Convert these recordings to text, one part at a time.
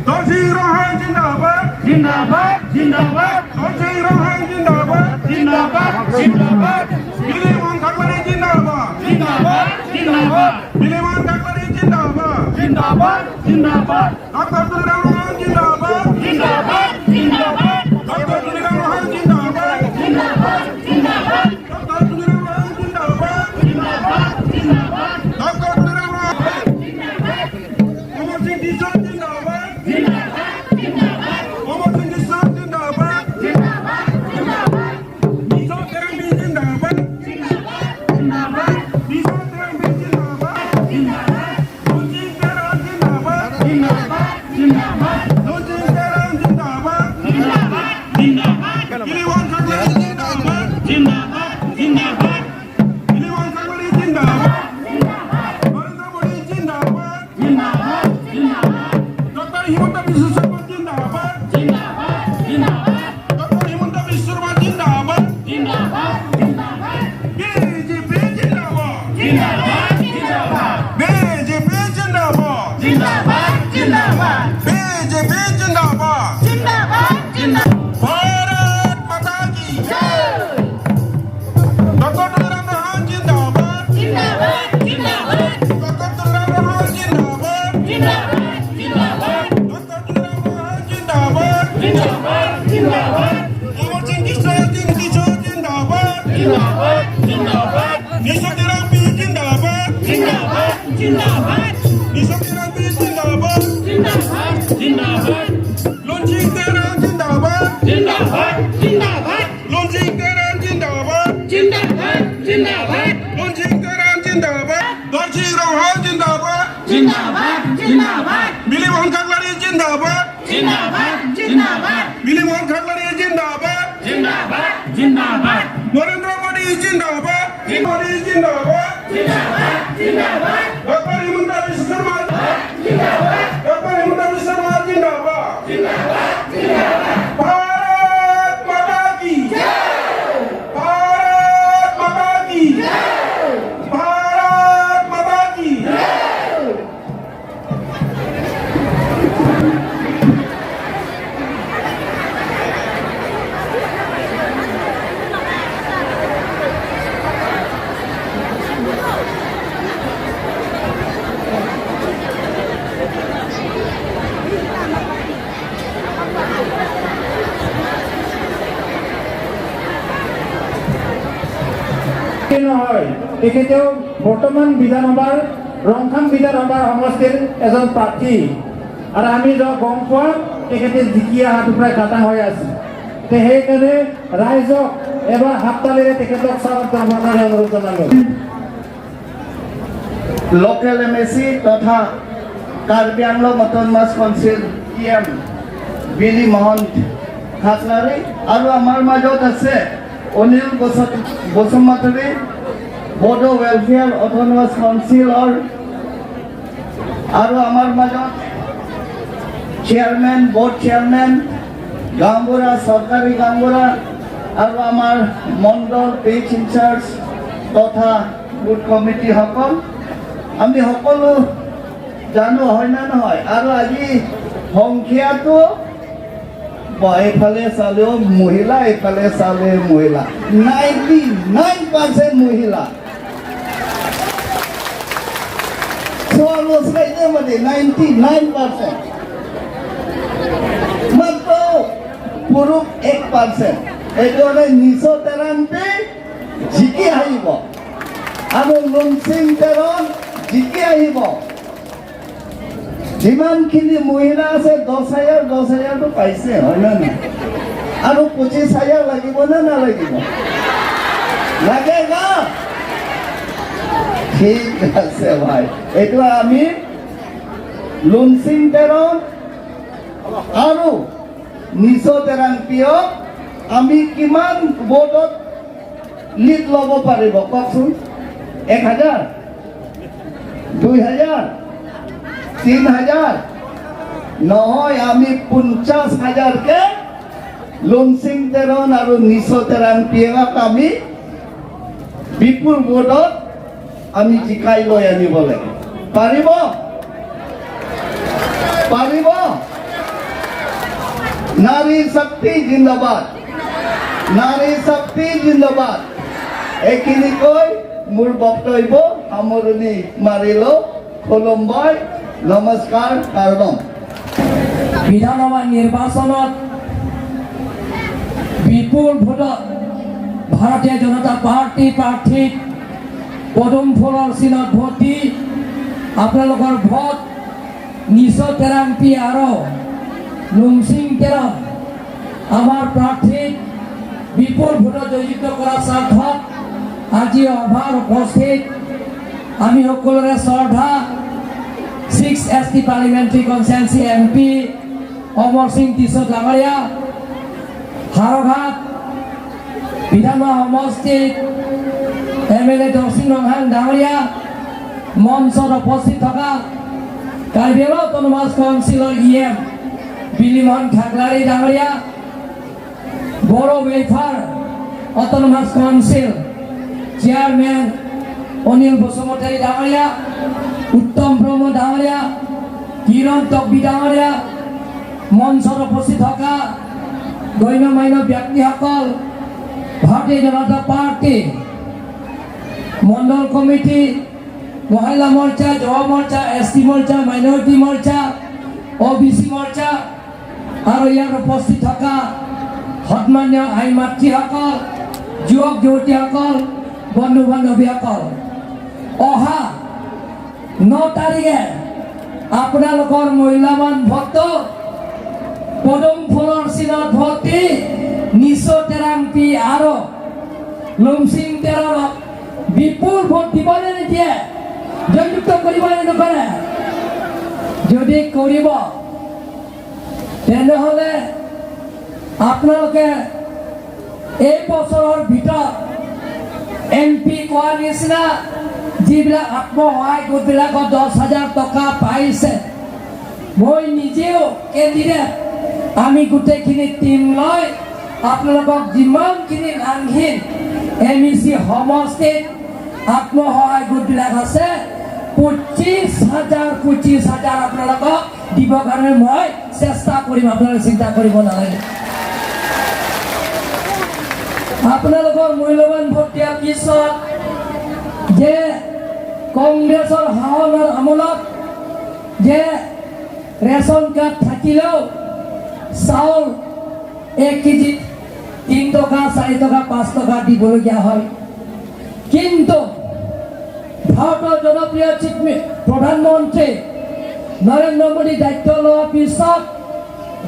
দর্শী রহমান জিন্দাবাদ দর্শী রহমান জিন্দাবাদ বিলিমন থাকবারি জিন্দাবাদ বিলিমন থাকবারি জিন্দাবাদ ডক্টর তুলিরাম রহমান জিন্দাবাদ ডক্টর তুলিরাম রহমান জিন্দাবাদ ডক্টর তুলিরাম রহমান জিন্দাবাদ ডক্টর তুলিরাম রহমান অমর সিং ডিসন জিন্দাবাদ অমর সিং ডিসন জিন্দাবাদ ডিসন তেরাঙ্গি জিন্দাবাদ ডিসন তেরাঙ্গি জিন্দাবাদ লুচিং তেরাং জিন্দাবাদ লুচিং তেরাং জিন্দাবাদ বিলিমন থাকবারি জিন্দাবাদ বিলিমন থাকবারি জিন্দাবাদ নরেন্দ্র মোদি জিন্দাবাদ ডক্টর হিমন্ত বিশ্ব শর্মা জিন্দাবাদ ডক্টর হিমন্ত বিশ্ব শর্মা জিন্দাবাদ বিজেপি জিন্দাবাদ বিজেপি জিন্দাবাদ বিজেপি জিন্দাবাদ भारत माता की डॉक्टर तुलिराम रहमान जिंदाबाद डॉक्टर तुलिराम रहमान जिंदाबाद डॉक्टर तुलिराम रहमान जिंदाबाद अमर सिंह डिसोजा जिंदाबाद निशा तेरांगी जिंदाबाद निशा तेरांगी जिंदाबाद लुचिंग तेरांग जिंदाबाद लुचिंग तेरांग जिंदाबाद लुचिंग तेरांग जिंदाबाद दर्शी रौहान जिंदाबाद बिलिमोहन काकलारी जिंदाबाद बिलिमोहन काकलारी जिंदाबाद नरेंद्र मोदी जिंदाबाद मोदी जिंदाबाद डॉक्टर हिमंत बिश्व शर्मा डॉक्टर हिमंत बिश्व शर्मा जिंदाबाद भारत माता की भारत माता की भारत माता की নহয় তেখেতেও বৰ্তমান বিধানসভাৰ ৰংখাম বিধানসভাৰ সমষ্টিৰ এজন প্ৰাৰ্থী আৰু আমি গম পোৱা তেখেতে জিকি অহাটো প্ৰায় খাটাং হৈ আছে সেইকাৰণে ৰাইজক এবাৰ হাততালিৰে তেখেতক স্বাগত জনাবলৈ অনুৰোধ জনালোঁ লোকেল এমএসি তথা Karbi Anglong autonomous council EM Bilimohan Kaklary আৰু আমাৰ মাজত আছে অনিল বসুমতাৰী বড়ো ৱেলফেয়াৰ অট'নমাছ কাউন্সিলৰ আৰু আমাৰ মাজত চেয়াৰমেন বোৰ্ড চেয়াৰমেন গাঁওবুঢ়া চৰকাৰী গাঁওবুঢ়া আৰু আমাৰ মণ্ডল পেজ ইনচাৰ্জ তথা বুথ কমিটিসকল আমি সকলো জানো হয় না নহয় আৰু আজি সংখ্যাটো এইফালে চালেও মহিলা এইফালে চালে মহিলা 99% মহিলা মানে 99% মাত্ৰ পুৰুষ 1% এইটো নিশো তেৰাংগী জিকি আহিব আৰু লুচিং তেৰং জিকি আহিব যিমানখিনি মহিলা আছে 10,000টো পাইছে হয় না নাই আৰু 25,000 লাগিব না নালাগিব লাগে না ঠিক আছে ভাই এইটো আমি লুচিং তেৰং আৰু নিশো তেৰাংগীক আমি কিমান ভোটত লিড ল'ব পাৰিব কওকচোন 1,000 2,000 3,000 নহয় আমি 50,000কে লুচিং তেৰং আৰু নিশো তেৰাংগীক আমি বিপুল ভোটত আমি জিকাই লৈ আনিব লাগে পাৰিব নাৰী শক্তি জিন্দাবাদ, নাৰী শক্তি জিন্দাবাদ। এইখিনি কৈ মোৰ বক্তব্য সামৰণি মাৰিলো। খুলুমবাই, নমস্কাৰ, কাৰণম। বিধানসভা নিৰ্বাচনত বিপুল ভোটত ভাৰতীয় জনতা পাৰ্টি প্ৰাৰ্থীক পদুম ফুলৰ চিনত ভোট দি আপোনালোকৰ ভোট নিশ্চয় তেৰাংপি আৰু লুমচিং তেৰম আমাৰ প্ৰাৰ্থীক বিপুল ভোটত জয়যুক্ত কৰাৰ স্বাৰ্থত আজি সভাৰ উপস্থিত আমি সকলোৰে শ্ৰদ্ধা 6 ST পাৰ্লিমেণ্টাৰী কনষ্টিটুৱেঞ্চি MP অমৰ সিং টিছৰ ডাঙৰীয়া, হাৰঘাট বিধানসভা সমষ্টিত MLA দৰ্শিং ৰংহাং ডাঙৰীয়া, মঞ্চত উপস্থিত থকা কাৰ্বি আংলং অট'নমাছ কাউন্সিলৰ EM বিলিমোহন খাগলাৰী ডাঙৰীয়া, Bodo welfare autonomous council chairman Anil Basumatary ডাঙৰীয়া, উত্তম ব্ৰহ্ম ডাঙৰীয়া, কিৰণ তকবি ডাঙৰীয়া, মঞ্চত উপস্থিত থকা গণ্য মান্য ব্যক্তিসকল, ভাৰতীয় জনতা পাৰ্টি মণ্ডল কমিটি, মহিলা মৰ্চা, যুৱ মৰ্চা, ST মৰ্চা, মাইনৰিটি মৰ্চা, OBC মৰ্চা আৰু ইয়াত উপস্থিত থকা সন্মানীয় আই মাতৃসকল, যুৱক যুৱতীসকল, বন্ধু বান্ধৱীসকল, অহা 9 তাৰিখে আপোনালোকৰ মূল্যৱান ভোটটো পদুম ফুলৰ চিনত ভোট দি নিশ্চয় তেৰাংপি আৰু লুমচিং তেৰমক বিপুল ভোট দিবনে নিদিয়ে, জয়যুক্ত কৰিবনে নকৰে? যদি কৰিব তেনেহ'লে আপোনালোকে এই বছৰৰ ভিতৰত MP কোৱা নিচিনা যিবিলাক আত্মসহায়ক গোটবিলাকত 10,000 টকা পাইছে, মই নিজেও কেণ্ডিডেট, আমি গোটেইখিনি টিম লৈ আপোনালোকক যিমানখিনি নামহীন MEC সমষ্টিত আত্মসহায়ক গোটবিলাক আছে 25,000 আপোনালোকক দিবৰ কাৰণে মই চেষ্টা কৰিম। আপোনালোকে চিন্তা কৰিব নালাগে। আপোনালোকৰ মূল্যৱান ভোট দিয়াৰ পিছত যে কংগ্ৰেছৰ শাসনৰ আমোলত যে ৰেচন কাৰ্ড থাকিলেও চাউল 1 কেজিত 3 টকা, 4 টকা, 5 টকা দিবলগীয়া হয়, কিন্তু ভাৰতৰ জনপ্ৰিয় প্ৰধানমন্ত্ৰী নৰেন্দ্ৰ মোদী দায়িত্ব লোৱাৰ পিছত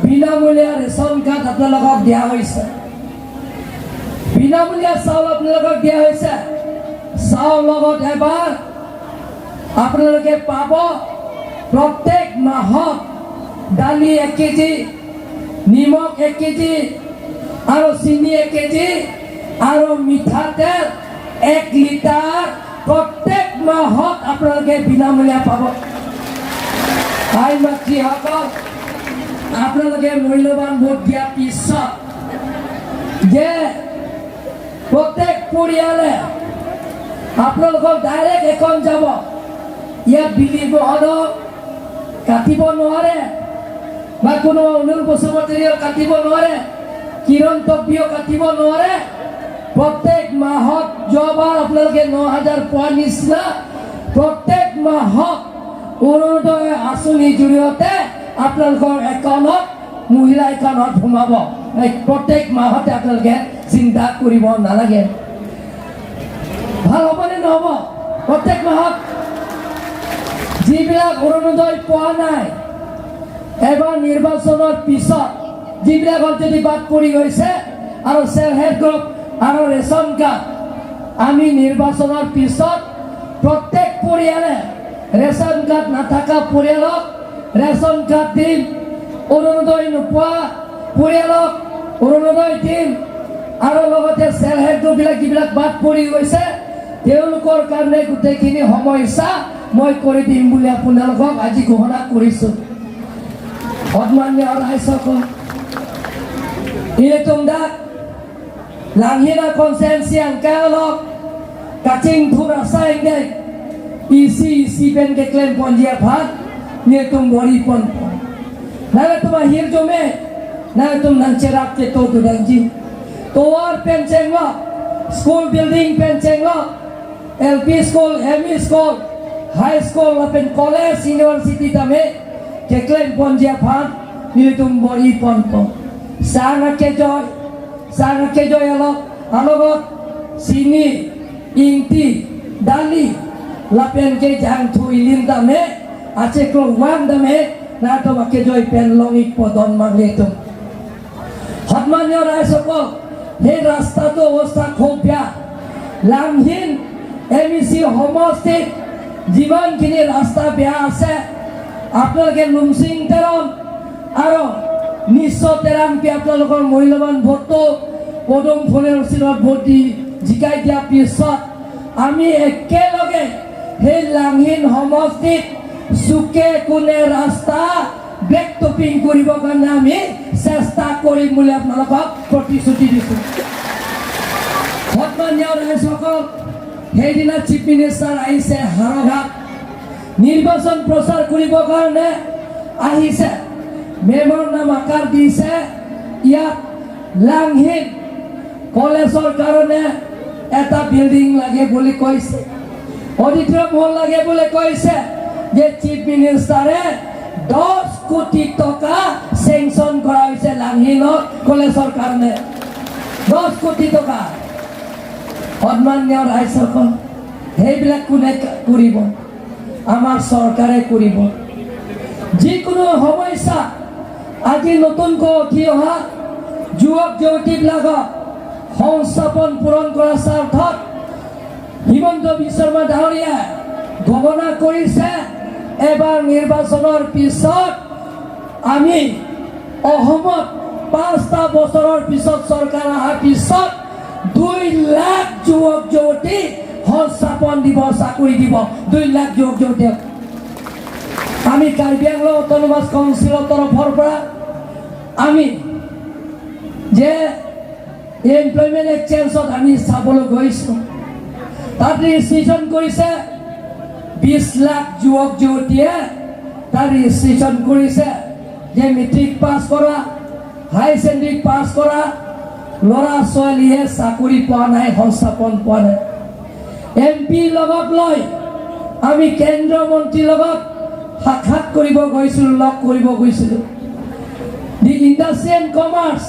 বিনামূলীয়া ৰেচন কাৰ্ড আপোনালোকক দিয়া হৈছে, বিনামূলীয়া চাউল আপোনালোকক দিয়া হৈছে। চাউল লগত এবাৰ আপোনালোকে পাব প্ৰত্যেক মাহত দালি 1 কেজি, নিমখ 1 কেজি আৰু চিনি 1 কেজি আৰু মিঠাতেল 1 লিটাৰ প্ৰত্যেক মাহত আপোনালোকে বিনামূলীয়া পাব। আই মাতৃসকল, আপোনালোকে মূল্যৱান ভোট দিয়াৰ পিছত যে প্ৰত্যেক পৰিয়ালে আপোনালোকক ডাইৰেক্ট এখন যাব, ইয়াত বিলি বহনক কাটিব নোৱাৰে বা কোনো অনিল বসুমতাৰীও কাটিব নোৱাৰে, কিৰণ তকবিও কাটিব নোৱাৰে। প্ৰত্যেক মাহত যোৱাবাৰ আপোনালোকে 9,000 পোৱাৰ নিচিনা প্ৰত্যেক মাহত অৰুণোদয় আঁচনিৰ জৰিয়তে আপোনালোকৰ একাউণ্টত, মহিলা একাউণ্টত সোমাব। প্ৰত্যেক মাহতে আপোনালোকে চিন্তা কৰিব নালাগে। ভাল হ'বনে নহ'ব? প্ৰত্যেক মাহত যিবিলাক অৰুণোদয় পোৱা নাই, এবাৰ নিৰ্বাচনৰ পিছত যিবিলাকত যদি বাদ পৰি গৈছে আৰু চেল্ফ হেল্প গ্ৰুপ আৰু ৰেচন কাৰ্ড, আমি নিৰ্বাচনৰ পিছত প্ৰত্যেক পৰিয়ালে ৰেচন কাৰ্ড নাথাকা পৰিয়ালক ৰেচন কাৰ্ড দিম, অৰুণোদয় নোপোৱা পৰিয়ালক অৰুণোদয় দিম আৰু লগতে চেল্ফ হেল্প গ্ৰুপবিলাক যিবিলাক বাদ পৰি গৈছে তেওঁলোকৰ কাৰণে গোটেইখিনি সমস্যা মই কৰি দিম বুলি আপোনালোকক আজি ঘোষণা কৰিছোঁ। সন্মানীয় ৰাইজসকল, ইলেকট্ৰনদাক লাংহিনা constituency angkalok kacing thura saing isi ben declaim ponjia phat nie tum bori pon nale tuma hir jome na tum nan cerap ke to tu dan ji toar penceng lo school building penceng lo LP school ME school high school lapen college university tame ke claim ponjia phan ni tum bori pon pon sana ke joy alogot sini inti dali lapen ke jang thu ilin tame ache klong wan tame na to ke joy pen longik podon mangle tum হতমানীয় ৰাইজসকল সেই ৰাস্তাটো অৱস্থা খুব বেয়া লামহীন এমিচি সমষ্টিত যিমানখিনি ৰাস্তা বেয়া আছে আপোনালোকে লুমচিং তেৰণ আৰু নিশ্চয় তেৰাংপি আপোনালোকৰ মূল্যৱান ভোটটো পদুম ফুলেৰ চিনত ভোট দি জিকাই দিয়াৰ পিছত আমি একেলগে সেই লামহীন সমষ্টিত চুকে কোণে ৰাস্তা ব্ৰেক টপিং কৰিবৰ কাৰণে আমি চেষ্টা কৰিম বুলি আপোনালোকক প্ৰতিশ্ৰুতি দিছোঁ সন্মানীয় ৰাইজসকল সেইদিনা চিফ মিনিষ্টাৰ আহিছে হাৰঘাট নিৰ্বাচন প্ৰচাৰ কৰিবৰ কাৰণে আহিছে মেমৰ নাম আকাৰ দিছে ইয়াত লাংহীন কলেজৰ কাৰণে এটা বিল্ডিং লাগে বুলি কৈছে অডিটৰিয়াম হল লাগে বুলি কৈছে যে চিফ মিনিষ্টাৰে 10 কোটি টকা সেংশন কৰা হয়েছে লাংহীনত কলেজৰ কাৰণে 10 কোটি টকা সন্মানীয় ৰাইজসকল সেইবিলাক কোনে কৰিব আমাৰ চৰকাৰে কৰিব যিকোনো সমস্যা আজি নতুনকৈ উঠি অহা যুৱক যুৱতীবিলাকক সংস্থাপন পূৰণ কৰাৰ স্বাৰ্থত হিমন্ত বিশ্ব শৰ্মা ডাঙৰীয়াই ঘোষণা কৰিছে এবাৰ নিৰ্বাচনৰ পিছত আমি অসমত 5টা বছৰৰ পিছত চৰকাৰ অহাৰ পিছত 2 লাখ যুৱক যুৱতী সংস্থাপন দিব চাকৰি দিব 2 লাখ যুৱক যুৱতী আমি কাৰ্বি আংলং অট'নমাছ কাউন্সিলৰ তৰফৰ পৰা আমি যে এমপ্লয়মেণ্ট এক্সচেঞ্জত আমি চাবলৈ গৈছোঁ তাত ৰেজিষ্ট্ৰেশ্যন কৰিছে 20 লাখ যুৱক যুৱতীয়ে তাৰ ৰেজিষ্ট্ৰেশ্যন কৰিছে যে মেট্ৰিক পাছ কৰা হাই ছেকেণ্ডেৰী পাছ কৰা ল'ৰা ছোৱালীয়ে চাকৰি পোৱা নাই সংস্থাপন পোৱা নাই এমপি লগত লৈ আমি কেন্দ্ৰীয় মন্ত্ৰীৰ লগত সাক্ষাৎ কৰিব গৈছিলোঁ লগ কৰিব গৈছিলোঁ দি ইণ্ডাষ্ট্ৰি এণ্ড কমাৰ্চ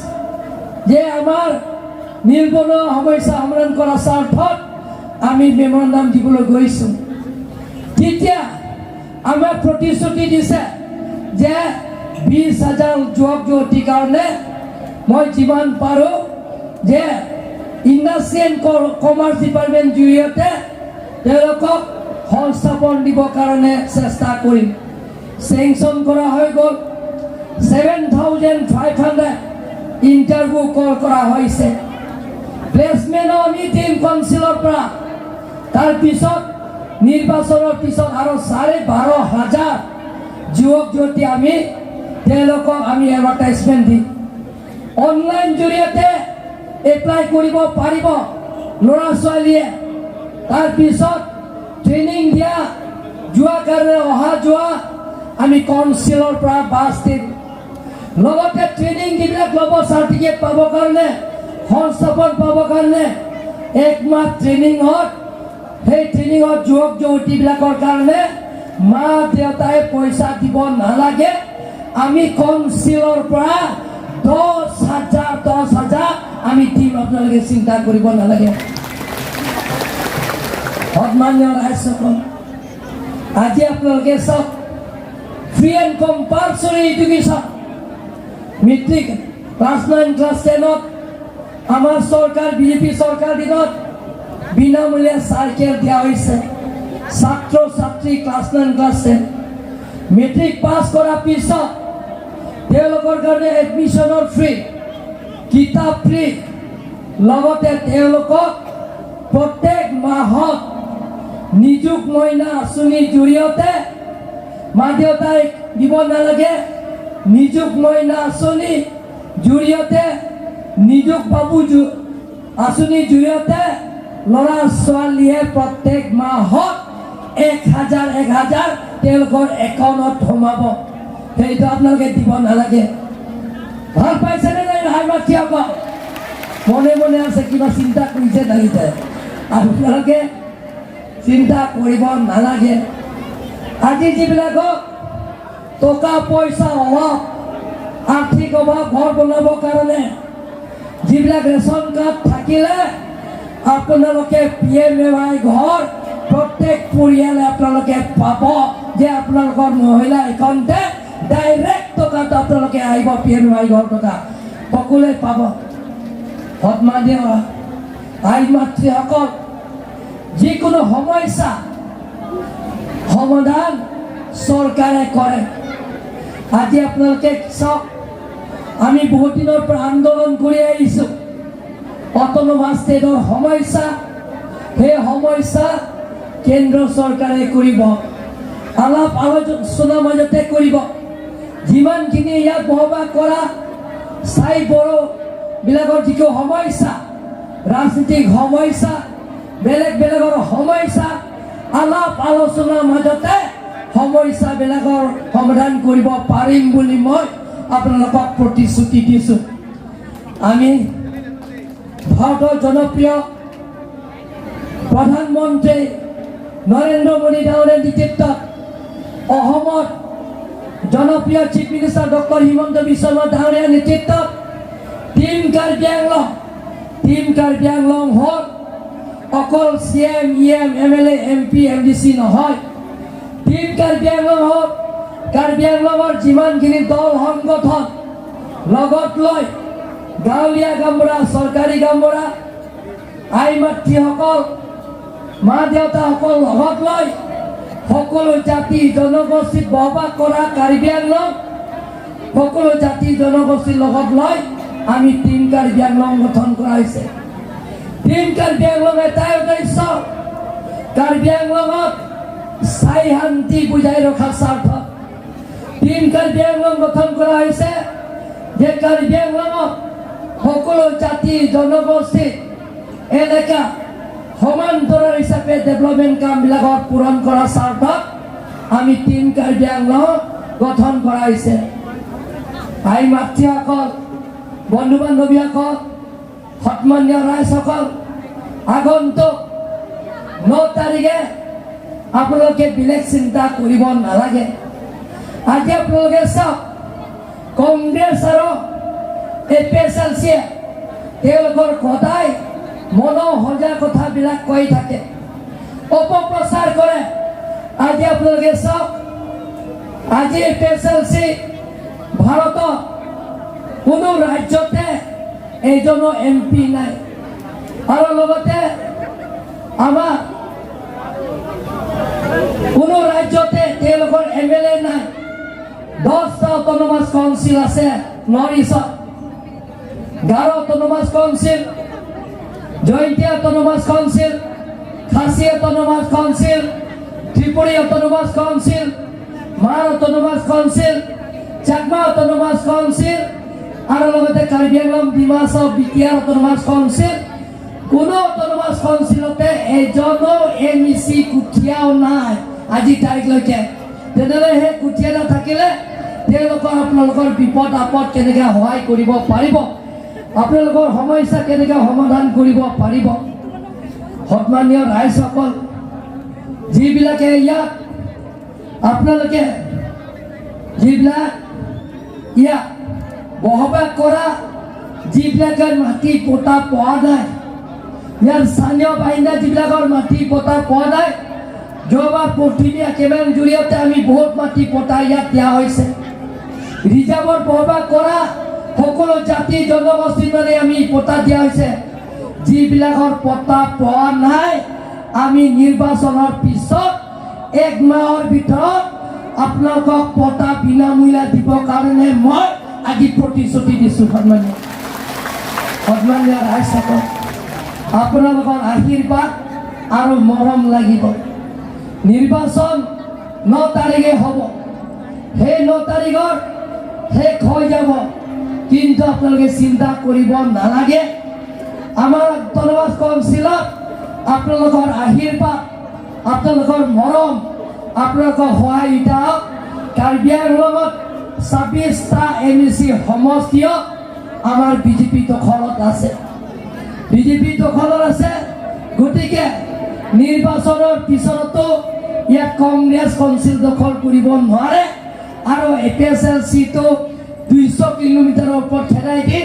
যে আমাৰ নিবনুৱা সমস্যা সমাধান কৰাৰ স্বাৰ্থত আমি মেমৰেণ্ডাম দিবলৈ গৈছোঁ তেতিয়া আমাৰ প্ৰতিশ্ৰুতি দিছে যে 20,000 যুৱক যুৱতীৰ কাৰণে মই যিমান পাৰোঁ যে ইণ্ডাষ্ট্ৰি এণ্ড কমাৰ্চ ডিপাৰ্টমেণ্ট জৰিয়তে তেওঁলোকক সংস্থাপন দিবৰ কাৰণে চেষ্টা কৰিম চেংচন কৰা হৈ গ'ল 7,500 ইণ্টাৰভিউ কল কৰা হৈছে প্লেচমেণ্টৰ আমি দিম কাউন্সিলৰ পৰা তাৰপিছত নিৰ্বাচনৰ পিছত আৰু 12,500 যুৱক যুৱতী আমি তেওঁলোকক আমি এডভাৰটাইজমেণ্ট দিম অনলাইন জৰিয়তে এপ্লাই কৰিব পাৰিব ল'ৰা ছোৱালীয়ে তাৰপিছত ট্ৰেইনিং দিয়া যোৱাৰ কাৰণে অহা যোৱা আমি কাউন্সিলৰ পৰা বাছ দিম লগতে ট্ৰেইনিং যিবিলাক ল'ব চাৰ্টিফিকেট পাবৰ কাৰণে সংস্থাপন পাবৰ কাৰণে 1 মাহ ট্ৰেইনিঙত সেই ট্ৰেইনিঙত যুৱক যুৱতীবিলাকৰ কাৰণে মা দেউতাই পইচা দিব নালাগে আমি কাউন্সিলৰ পৰা 10,000 আমি দিম আপোনালোকে চিন্তা কৰিব নালাগে সন্মানীয় ৰাইজসকল আজি আপোনালোকে চাওক free and compulsory education matric class 9 class 10ত আমাৰ চৰকাৰ বিজেপি চৰকাৰ দিনত বিনামূলীয়া চাইকেল দিয়া হৈছে ছাত্ৰ ছাত্ৰী ক্লাছ 9 ক্লাছ 10 মেট্ৰিক পাছ কৰাৰ পিছত তেওঁলোকৰ কাৰণে এডমিশ্যনৰ ফ্ৰী কিতাপ ফ্ৰী লগতে তেওঁলোকক প্ৰত্যেক মাহত নিযুক মইনা আঁচনিৰ জৰিয়তে মা দেউতাই দিব নালাগে নিযুক মইনা আঁচনিৰ জৰিয়তে নিযুক বাবু আঁচনিৰ জৰিয়তে ল'ৰা ছোৱালীয়ে প্ৰত্যেক মাহত 1,000 তেওঁলোকৰ একাউণ্টত সোমাব সেইটো আপোনালোকে দিব নালাগে ভাল পাইছেনে নাই ৰেহাই মাতি আকৌ মনে মনে আছে কিবা চিন্তা কৰিছে নাহিছে আপোনালোকে চিন্তা কৰিব নালাগে আজি যিবিলাকক টকা পইচা অভাৱ আৰ্থিক অভাৱ ঘৰ বনাবৰ কাৰণে যিবিলাক ৰেচন কাৰ্ড থাকিলে আপোনালোকে PMAY ঘৰ প্ৰত্যেক পৰিয়ালে আপোনালোকে পাব যে আপোনালোকৰ মহিলা একাউণ্টে ডাইৰেক্ট টকাটো আপোনালোকে আহিব PMAY ঘৰ টকা সকলোৱে পাব সন্মানীয় আই মাতৃসকল যিকোনো সমস্যা সমাধান চৰকাৰে কৰে আজি আপোনালোকে চাওক আমি বহুত দিনৰ পৰা আন্দোলন কৰি আহিছোঁ অট'নমাছ ষ্টেটৰ সমস্যা সেই সমস্যা কেন্দ্ৰ চৰকাৰে কৰিব আলাপ আলোচনাৰ মাজতে কৰিব যিমানখিনি ইয়াত বহবাস কৰা চাই বড়োবিলাকৰ যিটো সমস্যা ৰাজনীতিক সমস্যা বেলেগ বেলেগৰ সমস্যা আলাপ আলোচনাৰ মাজতে সমস্যাবিলাকৰ সমাধান কৰিব পাৰিম বুলি মই আপোনালোকক প্ৰতিশ্ৰুতি দিছোঁ আমি ভাৰতৰ জনপ্ৰিয় প্ৰধানমন্ত্ৰী নৰেন্দ্ৰ মোদী ডাঙৰীয়াৰ নেতৃত্বত অসমত জনপ্ৰিয় chief minister doctor Himanta Biswa Sarma ডাঙৰীয়াৰ নেতৃত্বত টিম কাৰ্বি আংলং হ'ল অকল CM, EM, MLA, MP, MDC নহয় টিম কাৰ্বি আংলং হ'ল কাৰ্বি আংলঙৰ যিমানখিনি দল সংগঠন লগত লৈ গাঁৱলীয়া গাঁওবুঢ়া চৰকাৰী গাঁওবুঢ়া আই মাতৃসকল মা দেউতাসকল লগত লৈ সকলো জাতি জনগোষ্ঠীত বসবাস কৰা কাৰ্বি আংলং সকলো জাতি জনগোষ্ঠীৰ লগত লৈ আমি টিম কাৰ্বি আংলং গঠন কৰা হৈছে টিম কাৰ্বি আংলং এটাই উদ্দেশ্য কাৰ্বি আংলঙত স্থায়ী শান্তি বজাই ৰখাৰ স্বাৰ্থত টিম কাৰ্বি আংলং গঠন কৰা হৈছে যে কাৰ্বি আংলঙত সকলো জাতি জনগোষ্ঠী এলেকা সমান্তৰাল হিচাপে ডেভেলপমেণ্ট কামবিলাকৰ পূৰণ কৰাৰ স্বাৰ্থত আমি টিম কাৰ্বি আংলং গঠন কৰা হৈছে আই মাতৃসকল বন্ধু বান্ধৱীসকল সন্মানীয় ৰাইজসকল আগন্তুক 9 তাৰিখে আপোনালোকে বেলেগ চিন্তা কৰিব নালাগে আজি আপোনালোকে চাওক কংগ্ৰেছ আৰু APSLCয়ে তেওঁলোকৰ সদায় মনোসজা কথাবিলাক কৈ থাকে অপপ্ৰচাৰ কৰে আজি আপোনালোকে চাওক আজি APSLC ভাৰতৰ কোনো ৰাজ্যতে এজনো MP নাই আৰু লগতে আমাৰ কোনো ৰাজ্যতে তেওঁলোকৰ MLA নাই 10টা অট'নমাছ কাউন্সিল আছে নৰ্থ ইষ্টত Garo autonomous council Jaintia autonomous council Khasi autonomous council Tripuri autonomous council Mara autonomous council Chakma autonomous council আৰু লগতে Karbi Anglong Dimasa BTR autonomous council কোনো অট'নমাছ কাউন্সিলতে এজনো MEC কুঠীয়াও নাই আজি তাৰিখলৈকে তেনেহ'লে সেই কুঠীয়া নাথাকিলে তেওঁলোকৰ আপোনালোকৰ বিপদ আপদ কেনেকৈ সহায় কৰিব পাৰিব আপোনালোকৰ সমস্যা কেনেকৈ সমাধান কৰিব পাৰিব সন্মানীয় ৰাইজসকল যিবিলাকে ইয়াত আপোনালোকে যিবিলাক ইয়াত বসবাস কৰা যিবিলাকে মাটি পতা পোৱা নাই ইয়াৰ স্থানীয় বাহিনী যিবিলাকৰ মাটি পতা পোৱা নাই যোৱাবাৰ পৃথিৱী কেমেৰাৰ জৰিয়তে আমি বহুত মাটি পতা ইয়াত দিয়া হৈছে ৰিজাৰ্ভত বসবাস কৰা সকলো জাতি জনগোষ্ঠীৰ মানে আমি পতা দিয়া হৈছে যিবিলাকৰ পতা পোৱা নাই আমি নিৰ্বাচনৰ পিছত 1 মাহৰ ভিতৰত আপোনালোকক পতা বিনামূলীয়া দিবৰ কাৰণে মই আজি প্ৰতিশ্ৰুতি দিছোঁ সন্মানীয় ৰাইজসকল আপোনালোকৰ আশীৰ্বাদ আৰু মৰম লাগিব নিৰ্বাচন 9 তাৰিখে হ'ব সেই 9 তাৰিখৰ শেষ হৈ যাব কিন্তু আপোনালোকে চিন্তা কৰিব নালাগে আমাৰ অট'নমাছ কাউন্সিলত আপোনালোকৰ আশীৰ্বাদ আপোনালোকৰ মৰম আপোনালোকৰ সহায়িতা কাৰ্বি আংলঙত 26টা MEC সমষ্টিও আমাৰ বিজেপি দখলত আছে। বিজেপি দখলত আছে, গতিকে নিৰ্বাচনৰ পিছতো ইয়াত কংগ্ৰেছ কাউন্সিল দখল কৰিব নোৱাৰে আৰু APSLCটো 200 কিলোমিটাৰৰ ওপৰত খেদাই দি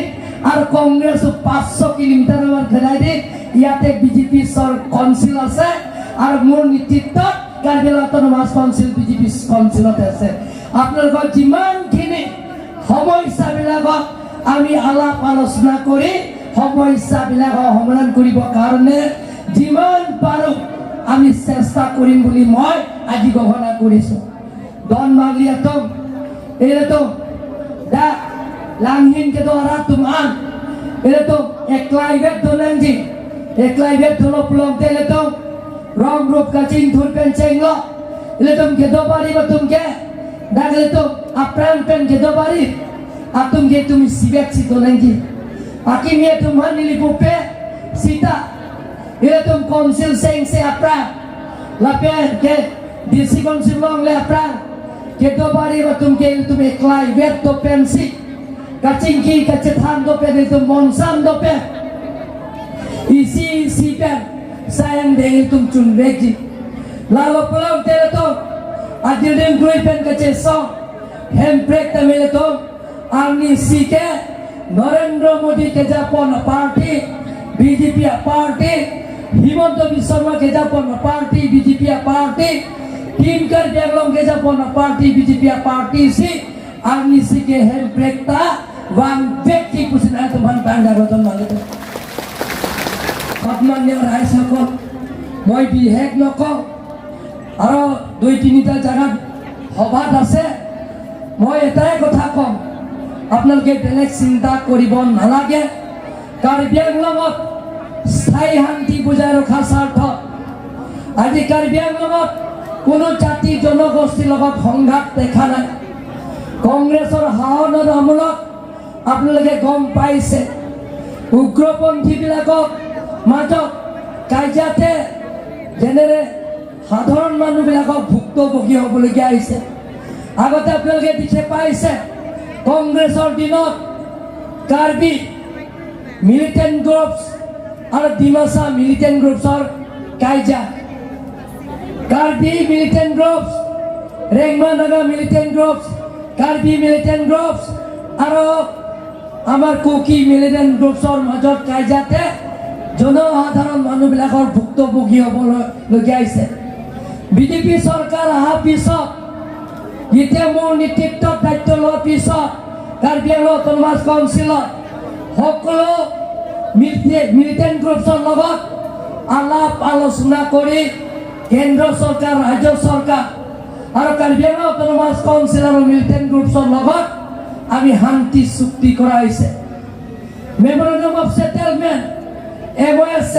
আৰু কংগ্ৰেছ 500 কিলোমিটাৰৰ ওপৰত খেদাই দি ইয়াতে বিজেপি কাউন্সিল আছে আৰু মোৰ নেতৃত্বত Karbi Anglong autonomous council BJP কাউন্সিলত আছে। আপোনালোকৰ যিমানখিনি সমস্যাবিলাকক আমি আলাপ আলোচনা কৰি সমস্যাবিলাকক সমাধান কৰিবৰ কাৰণে যিমান পাৰোঁ আমি চেষ্টা কৰিম বুলি মই আজি ঘোষণা কৰিছোঁ। Don magliatom, ito da langhin ke doara tuman, ito eklaivet donanji, eklaivet dono pulong teleto, rom rup kacing turpen cenglo, ito ke do bari batum ke, da ito apran pen ke do bari, atum ke tum sibek si donanji, akim ye tuman nilipupe sita, ito konsil seng se apran, lapen ke DC konsil long le apran. Kedo bari batum ke itu eklai vet to pensi kacingki kacethan do pe itu monsan do pe isi pen sayang de itu chunbeji lalu pulang teleto adil dem dui pen kaceso handbrake tamile to arni sike Narendra Modi ke Japon party BJP party Himanta Biswa Sarma ke Japon party BJP party Tim Karbi Anglong ke Japon party BJP party si arni si ke handbrake ta one व्यक्ति कुछ ना तुम्हारे band आरोपन माले तो अपमान्य rice नको মই বিহেক নকওঁ আৰু 2-3টা জায়গাত সভা আছে মই এটাই কথা কম আপোনালোকে বেলেগ চিন্তা কৰিব নালাগে কাৰ্বি আংলঙত স্থায়ী শান্তি বজাই ৰখাৰ স্বাৰ্থত আজি কাৰ্বি আংলঙত কোনো জাতি জনগোষ্ঠীৰ লগত সংঘাত দেখা নাই কংগ্ৰেছৰ হাওনৰ আমলত আপোনালোকে গম পাইছে উগ্ৰপন্থীবিলাকক মাজত কাজিয়াতে যেনেৰে সাধাৰণ মানুহবিলাকক ভুক্তভোগী হ'বলগীয়া হৈছে আগতে আপোনালোকে দেখি পাইছে কংগ্ৰেছৰ দিনত কাৰ্বি মিলিটেণ্ট গ্ৰুপছ আৰু ডিমাছা মিলিটেণ্ট গ্ৰুপছৰ কাজিয়া Karbi militant groups Rengma Naga militant groups Karbi militant groups আৰু আমাৰ কুকি মিলিটেণ্ট গ্ৰুপছৰ মাজত কাজিয়াতে জনসাধাৰণ মানুহবিলাকৰ ভুক্তভোগী হ'বলগীয়া হৈছে বিজেপি চৰকাৰ অহাৰ পিছত এতিয়া মোৰ নেতৃত্বত দায়িত্ব লোৱাৰ পিছত কাৰ্বি আংলং অটোনমাস কাউন্সিলত সকলো মিলিটেণ্ট গ্ৰুপছৰ লগত আলাপ আলোচনা কৰি কেন্দ্ৰ চৰকাৰ ৰাজ্য চৰকাৰ আৰু কাৰ্বি আংলং অটোনমাস কাউন্সিল আৰু মিলিটেণ্ট গ্ৰুপছৰ লগত আমি শান্তি চুক্তি কৰা হৈছে মেমৰেণ্ডাম অফ সেটেলমেণ্ট MOS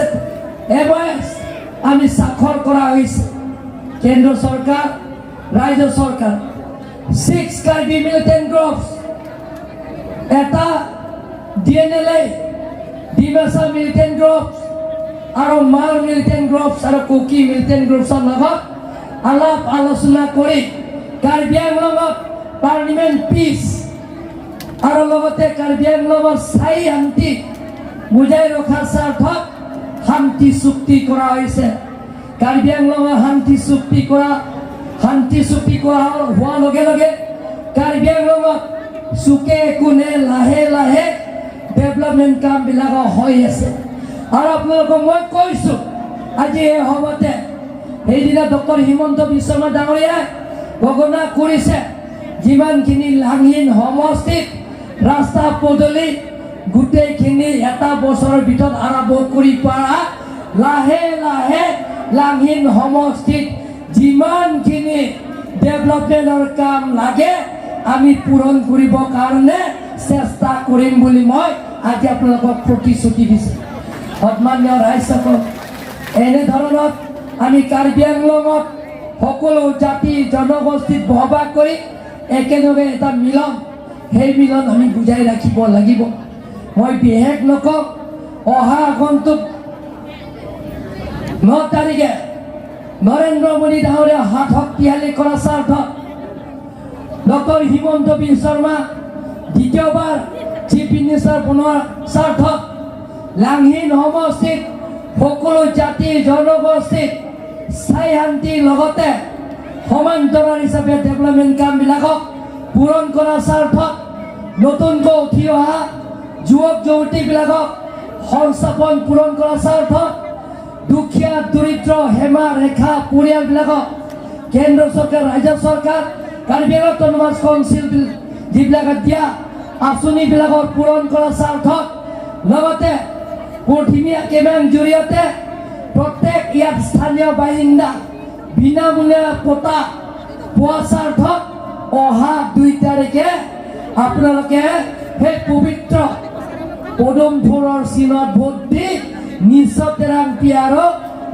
আমি স্বাক্ষৰ কৰা হৈছে কেন্দ্ৰ চৰকাৰ ৰাজ্য চৰকাৰ 6 কাৰ্বি মিলিটেণ্ট গ্ৰুপছ এটা DNLA ডিমাছা মিলিটেণ্ট গ্ৰুপছ আৰু মাৰ মিলিটেণ্ট গ্ৰুপছ আৰু কুকি মিলিটেণ্ট গ্ৰুপছৰ লগত আলাপ আলোচনা কৰি কাৰ্বি আংলঙত পাৰ্লিমেণ্ট পিছ আৰু লগতে কাৰ্বি আংলঙৰ স্থায়ী শান্তি বুজাই ৰখাৰ স্বাৰ্থত শান্তি চুক্তি কৰা হৈছে কাৰ্বি আংলঙৰ শান্তি চুক্তি কৰা হোৱাৰ লগে লগে কাৰ্বি আংলঙত চুকে কোণে লাহে লাহে ডেভেলপমেণ্ট কামবিলাক হৈ আছে আৰু আপোনালোকক মই কৈছোঁ আজি এই সভাতে সেইদিনা ডক্টৰ হিমন্ত বিশ্ব শৰ্মা ডাঙৰীয়াই ঘোষণা কৰিছে যিমানখিনি লাংহীন সমষ্টিত ৰাস্তা পদূলি গোটেইখিনি এটা বছৰৰ ভিতৰত আৰম্ভ কৰি পৰা লাহে লাহে লাংহীন সমষ্টিত যিমানখিনি ডেভেলপমেণ্টৰ কাম লাগে আমি পূৰণ কৰিবৰ কাৰণে চেষ্টা কৰিম বুলি মই আজি আপোনালোকক প্ৰতিশ্ৰুতি দিছোঁ সন্মানীয় ৰাইজসকল এনেধৰণত আমি কাৰ্বি আংলঙত সকলো জাতি জনগোষ্ঠীত বসবাস কৰি একেলগে এটা মিলন সেই মিলন আমি বুজাই ৰাখিব লাগিব মই বিশেষ নকওঁ অহা আগন্তুক 9 তাৰিখে নৰেন্দ্ৰ মোদী ডাঙৰীয়া হাত শক্তিশালী কৰাৰ স্বাৰ্থত ডক্টৰ হিমন্ত বিশ্ব শৰ্মা দ্বিতীয়বাৰ চিফ মিনিষ্টাৰ বনোৱাৰ স্বাৰ্থত লাংহিন সমষ্টিত সকলো জাতি জনগোষ্ঠীত স্থায়ী শান্তিৰ লগতে সমান্তৰাল হিচাপে ডেভেলপমেণ্ট কামবিলাকক পূৰণ কৰাৰ স্বাৰ্থত নতুনকৈ উঠি অহা যুৱক যুৱতীবিলাকক সংস্থাপন পূৰণ কৰাৰ স্বাৰ্থত দুখীয়া দৰিদ্ৰ হেমা ৰেখা পৰিয়ালবিলাকক কেন্দ্ৰ চৰকাৰ ৰাজ্য চৰকাৰ কাৰ্বি আংলং অট'নমাছ কাউন্সিল যিবিলাকে দিয়া আঁচনিবিলাকৰ পূৰণ কৰাৰ স্বাৰ্থত লগতে পথিমীয়া কেমেৰাৰ জৰিয়তে প্ৰত্যেক ইয়াত স্থানীয় বাসিন্দা বিনামূলীয়া পতা পোৱা স্বাৰ্থত অহা 2 তাৰিখে আপোনালোকে সেই পবিত্ৰ পদুম ফুলৰ চিনত ভোট দি নিশ্চয় তেৰাংপি আৰু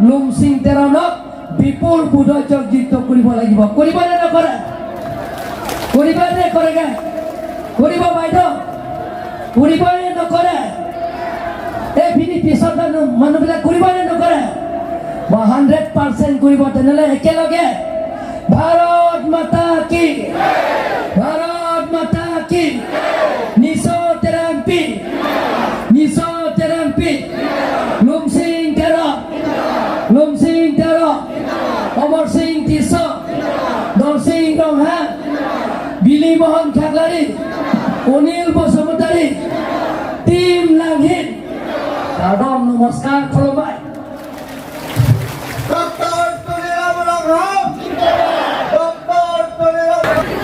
লুমচিং তেৰণক বিপুল বুধৈৰ্যক যুক্ত কৰিব লাগিব। কৰিবনে নকৰে? কৰিবনে কৰেগে? কৰিব বাইদেউ? কৰিবনে নকৰে? এই পিছত মানুহবিলাক কৰিবনে নকৰে? 100% কৰিব। তেনেহ'লে একেলগে ভাৰত মাতা কি, ভাৰত মাতা কি, নিশ্চয় তেৰাংপি, নিশ্চয় তেৰাংপি, লুমচিং তেৰণ, লুমচিং তেৰণ, অমৰ সিং টিছ, নৰসিং ৰংহা, বিলি মোহন খাগলাৰী, অনিল বসুমতাৰী, টিম লাংহিন। একদম নমস্কাৰ, খুলুমাই।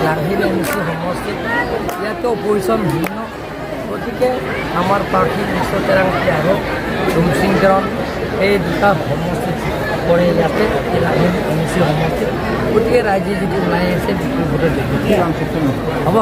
লাংহিন এমচি সমষ্টিত ইয়াতো পৰিশ্ৰম ভিন্ন, গতিকে আমাৰ প্ৰাৰ্থী নিশ্চয় তেৰাংপি আৰু লুমচিং তেৰণ এই দুটা সমষ্টিত পৰে ইয়াতে এই লাংহিন এমচি সমষ্টিত। গতিকে ৰাইজে যিটো ওলাই আছে বিপুল ভোটত হ'ব।